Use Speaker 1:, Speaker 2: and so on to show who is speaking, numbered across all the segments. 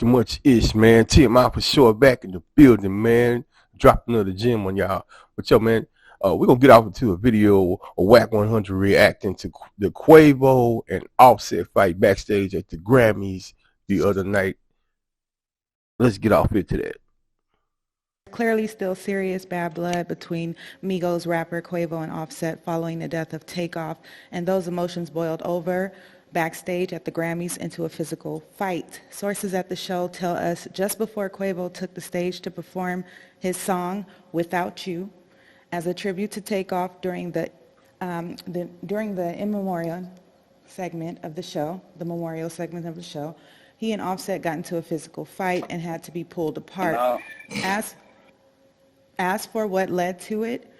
Speaker 1: talking much ish, man. Tim out for sure back in the building, man. Drop another gem on y'all. But yo, man, we're gonna get off into a video of Wack 100 reacting to the Quavo and Offset fight backstage at the Grammys the other night. Let's get off into that.
Speaker 2: Clearly still serious bad blood between Migos rapper Quavo and Offset following the death of Takeoff, and those emotions boiled over backstage at the Grammys into a physical fight. Sources at the show tell us just before Quavo took the stage to perform his song Without You as a tribute to Takeoff during the in memoriam segment of the show, the memorial segment of the show, he and Offset got into a physical fight and had to be pulled apart. As for what led to it,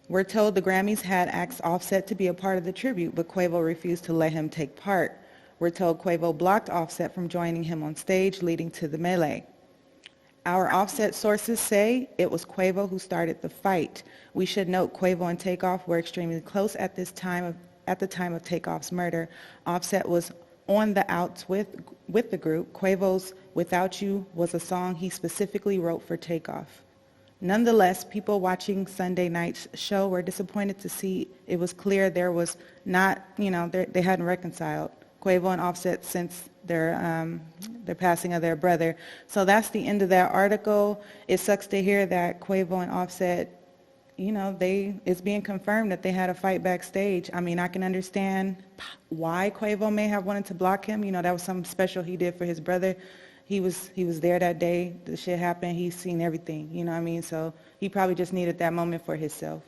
Speaker 2: we're told the Grammys had asked Offset to be a part of the tribute, but Quavo refused to let him take part. We're told Quavo blocked Offset from joining him on stage, leading to the melee. Our Offset sources say it was Quavo who started the fight. We should note Quavo and Takeoff were extremely close at the time of Takeoff's murder. Offset was on the outs with the group. Quavo's Without You was a song he specifically wrote for Takeoff. Nonetheless, people watching Sunday night's show were disappointed to see it was clear there was not, they hadn't reconciled, Quavo and Offset, since their passing of their brother. So that's the end of that article. It sucks to hear that Quavo and Offset, it's being confirmed that they had a fight backstage. I mean, I can understand why Quavo may have wanted to block him. That was something special he did for his brother. He was there that day. The shit happened. He's seen everything. You know what I mean? So he probably just needed that moment for himself.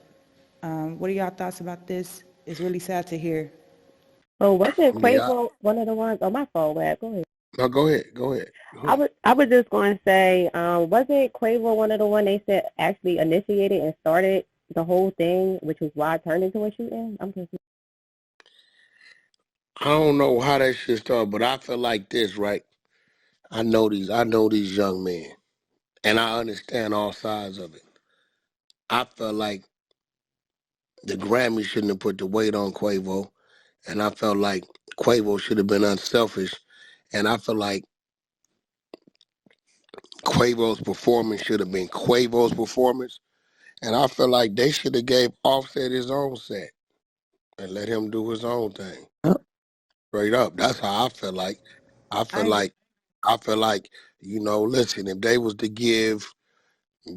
Speaker 2: What are y'all thoughts about this? It's really sad to hear.
Speaker 3: Oh, wasn't Quavo one of the ones? Oh, my phone, Wack. Go ahead.
Speaker 1: No, go ahead.
Speaker 3: I was just going to say, wasn't Quavo one of the ones they said actually initiated and started the whole thing, which is why it turned into a shooting? I'm confused.
Speaker 4: I don't know how that shit started, but I feel like this, right? I know these young men, and I understand all sides of it. I felt like the Grammy shouldn't have put the weight on Quavo, and I felt like Quavo should have been unselfish, and I feel like Quavo's performance should have been Quavo's performance, and I feel like they should have gave Offset his own set and let him do his own thing. Straight up, that's how I feel like. I feel like, listen, if they was to give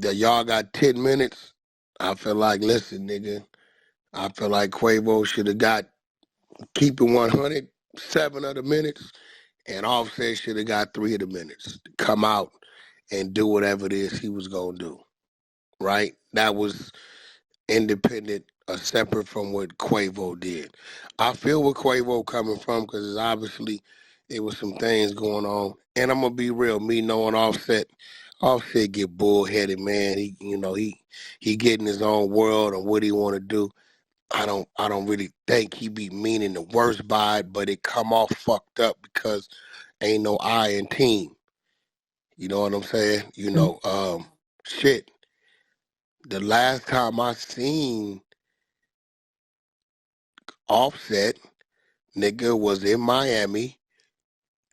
Speaker 4: that y'all got 10 minutes, I feel like, listen, nigga, I feel like Quavo should have got keep it 100, 7 of the minutes, and Offset should have got 3 of the minutes to come out and do whatever it is he was going to do, right? That was independent or separate from what Quavo did. I feel where Quavo coming from because obviously there was some things going on. And I'm going to be real, me knowing Offset get bullheaded, man. He get in his own world and what he want to do. I don't really think he be meaning the worst by it, but it come off fucked up because ain't no I in team. You know what I'm saying? Shit. The last time I seen Offset, nigga, was in Miami.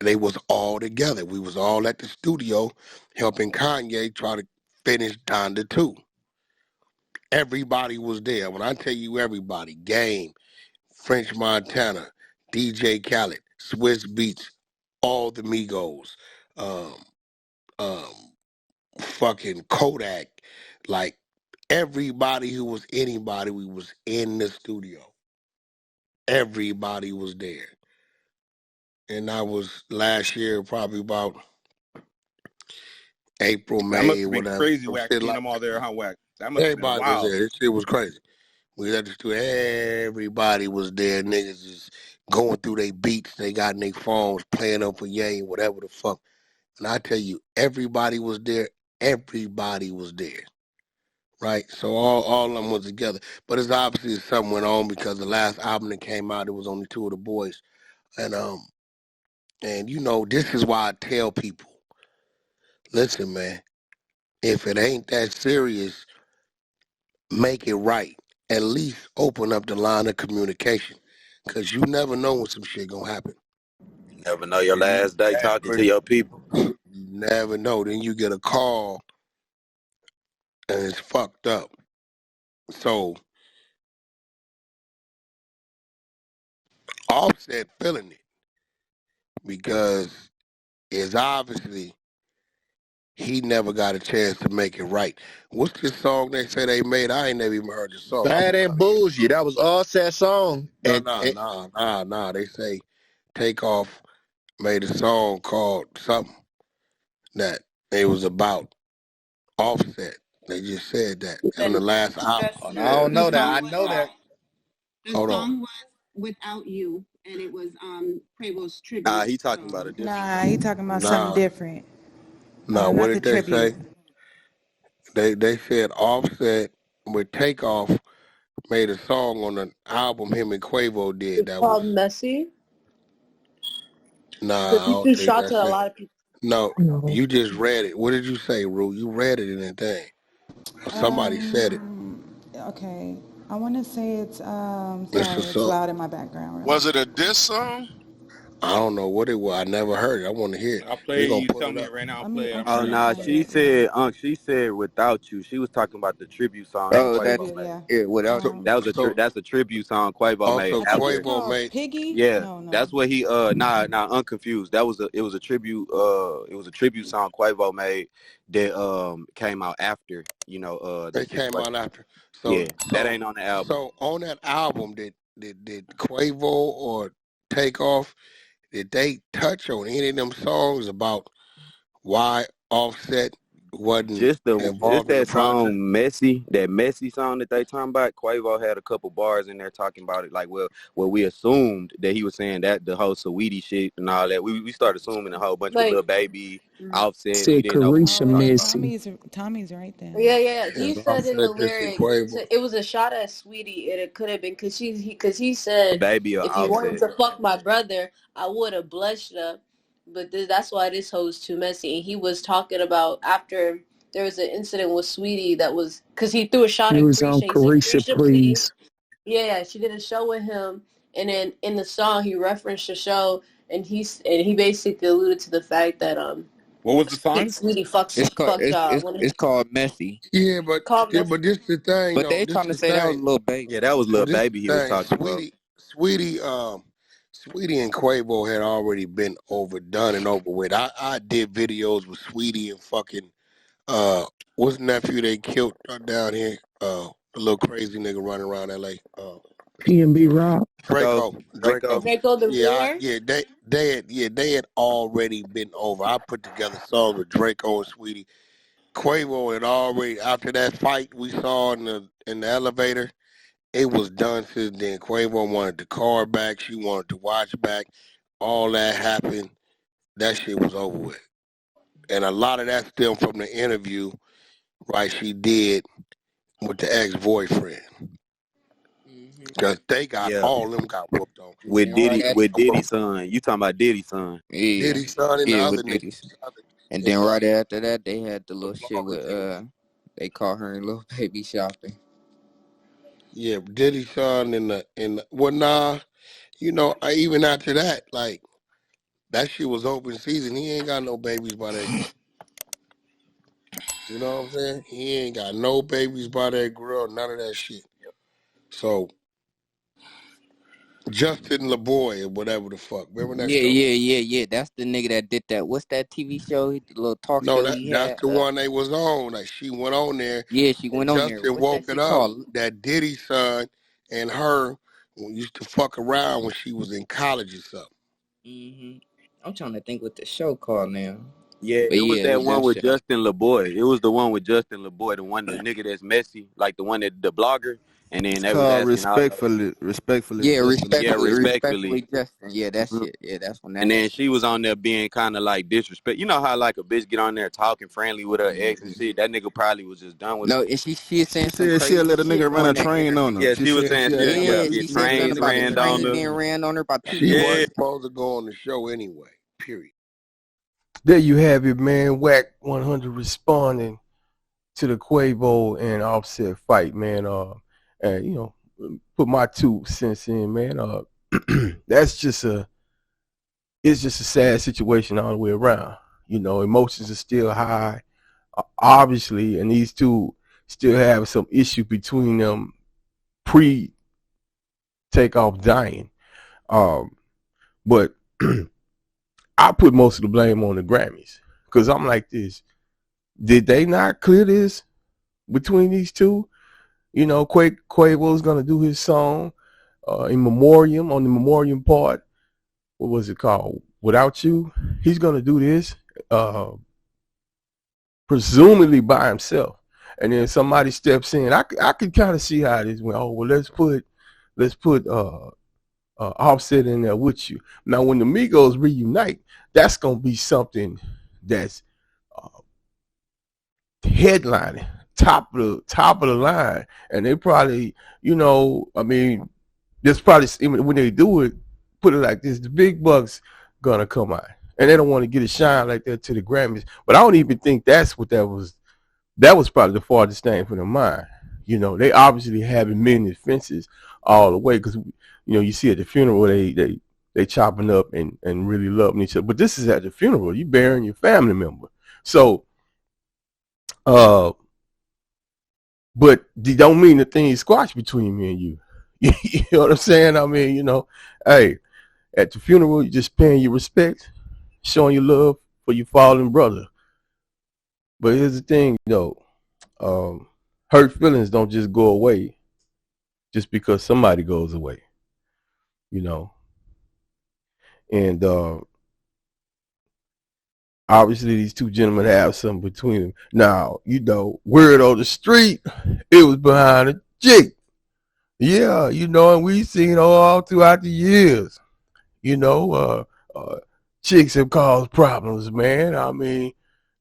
Speaker 4: They was all together. We was all at the studio helping Kanye try to finish Donda 2. Everybody was there. When I tell you everybody, Game, French Montana, DJ Khaled, Swiss Beats, all the Migos, fucking Kodak, like everybody who was anybody, we was in the studio. Everybody was there. And that was last year, probably about April, May,
Speaker 5: that must have been
Speaker 4: whatever.
Speaker 5: Crazy, Wack. Seeing them all there, huh, Wack? That must have been
Speaker 4: Everybody
Speaker 5: wild.
Speaker 4: was there. This shit was crazy. We had to do. Everybody was there. Niggas is going through their beats. They got in their phones, playing up for Yang, whatever the fuck. And I tell you, everybody was there. Everybody was there. Right? So all of them was together. But it's obviously something went on because the last album that came out, it was only 2 of the boys. And this is why I tell people, listen, man, if it ain't that serious, make it right. At least open up the line of communication. Because you never know when some shit gonna happen.
Speaker 6: You never know your last day talking to your people.
Speaker 4: You never know. Then you get a call and it's fucked up. So Offset feeling it because it's obviously he never got a chance to make it right. What's this song they say they made? I ain't never even heard the song.
Speaker 5: Bad and Bougie. That was Offset's song.
Speaker 4: Nah. They say Takeoff made a song called something that it was about Offset. They just said that on the last album.
Speaker 5: I don't know that. I know that.
Speaker 6: The song was Without You, and it was Quavo's tribute.
Speaker 5: Nah, he talking about a different.
Speaker 2: Nah, he talking about something different.
Speaker 4: No, what did they
Speaker 2: tribute.
Speaker 4: say? They said Offset with Takeoff made a song on an album him and Quavo did.
Speaker 7: It's called Messy.
Speaker 4: Nah,
Speaker 7: he shot to a lot of people.
Speaker 4: No, you just read it. What did you say, Rue? You read it in that thing. Somebody said it.
Speaker 2: Okay. I want to say it's, sorry, it's
Speaker 4: song.
Speaker 2: loud in my background.
Speaker 8: Was it a diss song?
Speaker 4: I don't know what it was. I never heard it. I want to hear it.
Speaker 5: I'll play it. You tell me right now. I'll play it.
Speaker 9: Oh, no, she said Without You. She was talking about the tribute song.
Speaker 10: Oh, Without You.
Speaker 9: That's a tribute song Quavo made.
Speaker 4: Quavo made.
Speaker 2: Piggy?
Speaker 9: Yeah,
Speaker 2: No.
Speaker 9: that's what he unconfused. It was a tribute song Quavo made that came out after,
Speaker 4: They came out after.
Speaker 9: That ain't on the album.
Speaker 4: So on that album, did Quavo or Takeoff, did they touch on any of them songs about why Offset wasn't
Speaker 9: just
Speaker 4: involved
Speaker 9: that
Speaker 4: in the
Speaker 9: song
Speaker 4: project?
Speaker 9: Messy, that Messy song that they talking about? Quavo had a couple bars in there talking about it, like, well, we assumed that he was saying that the whole Saweetie shit and all that. We started assuming a whole bunch of Lil Baby, Offset.
Speaker 11: Said Carisha Messy.
Speaker 2: Tommy's right there.
Speaker 7: Yeah. He said in the lyrics, it was a shot at Sweetie, and it could have been because he said,
Speaker 9: Baby or
Speaker 7: if you wanted to fuck my brother, I would have blushed up. But that's why this hoe's too messy. And he was talking about after there was an incident with Sweetie that was because he threw a shot at
Speaker 11: was on Carisha, please.
Speaker 7: Yeah, she did a show with him, and then in the song he referenced the show, and he basically alluded to the fact that
Speaker 5: what was the song?
Speaker 7: Sweetie fucked
Speaker 10: It's called Messy.
Speaker 4: Yeah, but this the thing.
Speaker 10: But they trying to say that was Lil Baby.
Speaker 9: Yeah, that was Lil Baby he was talking about.
Speaker 4: Sweetie and Quavo had already been overdone and over with. I did videos with Sweetie and fucking what's the nephew they killed down here? The little crazy nigga running around LA.
Speaker 11: P&B Rock.
Speaker 4: Draco
Speaker 7: the
Speaker 4: ruler. They had already been over. I put together songs with Draco and Sweetie. Quavo had already, after that fight we saw in the elevator, it was done since then. Quavo wanted the car back. She wanted to watch back. All that happened. That shit was over with. And a lot of that stemmed from the interview, right, she did with the ex-boyfriend. Because they got, all of them got whooped on.
Speaker 9: With Diddy's son. You talking about Diddy's son.
Speaker 10: Yeah.
Speaker 4: Diddy's son and the other
Speaker 10: niggas. And then right after that, they had the little shit with, they caught her and Lil Baby shopping.
Speaker 4: Yeah, Diddy's son even after that, like, that shit was open season. He ain't got no babies by that girl. You know what I'm saying? He ain't got no babies by that girl, none of that shit. So, Justin LaBoy or whatever the fuck. Remember that show?
Speaker 10: Yeah. That's the nigga that did that. What's that TV show? The little talk show he had?
Speaker 4: That's the one they was on. Like, she went on there.
Speaker 10: Yeah, she went on there.
Speaker 4: Justin woke it up. That Diddy's son and her used to fuck around when she was in college or something.
Speaker 10: Mm-hmm. I'm trying to think what the show called now.
Speaker 9: Yeah, it was that one with Justin LaBoy. It was the one with Justin LaBoy, the nigga that's messy, like the one that the blogger. And then they was
Speaker 10: respectfully.
Speaker 9: Yeah, respectfully.
Speaker 10: Justin. Yeah, that's it. Yeah, that's when that.
Speaker 9: And then she was on there being kind of like disrespect. You know how like a bitch get on there talking friendly with her ex and shit. That nigga probably was just done with.
Speaker 10: No, and she saying some crazy
Speaker 12: she'll let a nigga run a train on her.
Speaker 9: Yeah, she was saying
Speaker 10: she
Speaker 9: trains ran on her.
Speaker 10: Being ran on her by two.
Speaker 4: She wasn't supposed to go on the show anyway. Period.
Speaker 1: There you have it, man. Wack 100 responding to the Quavo and Offset fight, man. And put my 2 cents in, man. It's just a sad situation all the way around. Emotions are still high, obviously, and these two still have some issue between them pre takeoff dying. But I put most of the blame on the Grammys because I'm like this. Did they not clear this between these two? Quavo's gonna do his song in memoriam on the memoriam part. What was it called? Without You. He's gonna do this, presumably by himself, and then somebody steps in. I could kind of see how this went. Oh well, let's put Offset in there with you. Now, when the Migos reunite, that's gonna be something that's headlining, top of the line, and they probably, there's probably when they do it, put it like this: the big bucks gonna come out, and they don't want to get a shine like that to the Grammys. But I don't even think that's what that was. That was probably the farthest thing from their mind. They obviously having many fences all the way because you see at the funeral they chopping up and really loving each other. But this is at the funeral. You burying your family member. So but they don't mean the thing squash between me and you. You know what I'm saying? I mean, hey, at the funeral, you just paying your respect, showing your love for your fallen brother. But here's the thing, though. Hurt feelings don't just go away just because somebody goes away. And obviously these two gentlemen have something between them. Now, word on the street, it was behind a chick. Yeah, and we've seen all throughout the years. Chicks have caused problems, man. I mean,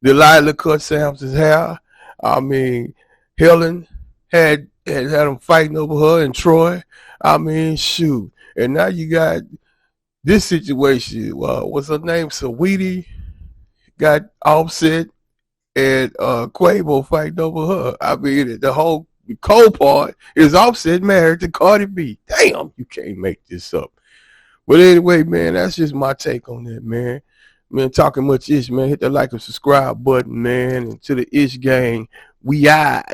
Speaker 1: Delilah cut Samson's hair. I mean, Helen had them fighting over her and Troy. I mean, shoot. And now you got this situation. What's her name? Saweetie got Offset and Quavo fighting over her. I mean, the whole cold part is Offset married to Cardi B. Damn, you can't make this up. But anyway, man, that's just my take on that, man. Man, talking much ish, man. Hit the like and subscribe button, man. And to the ish gang, we out.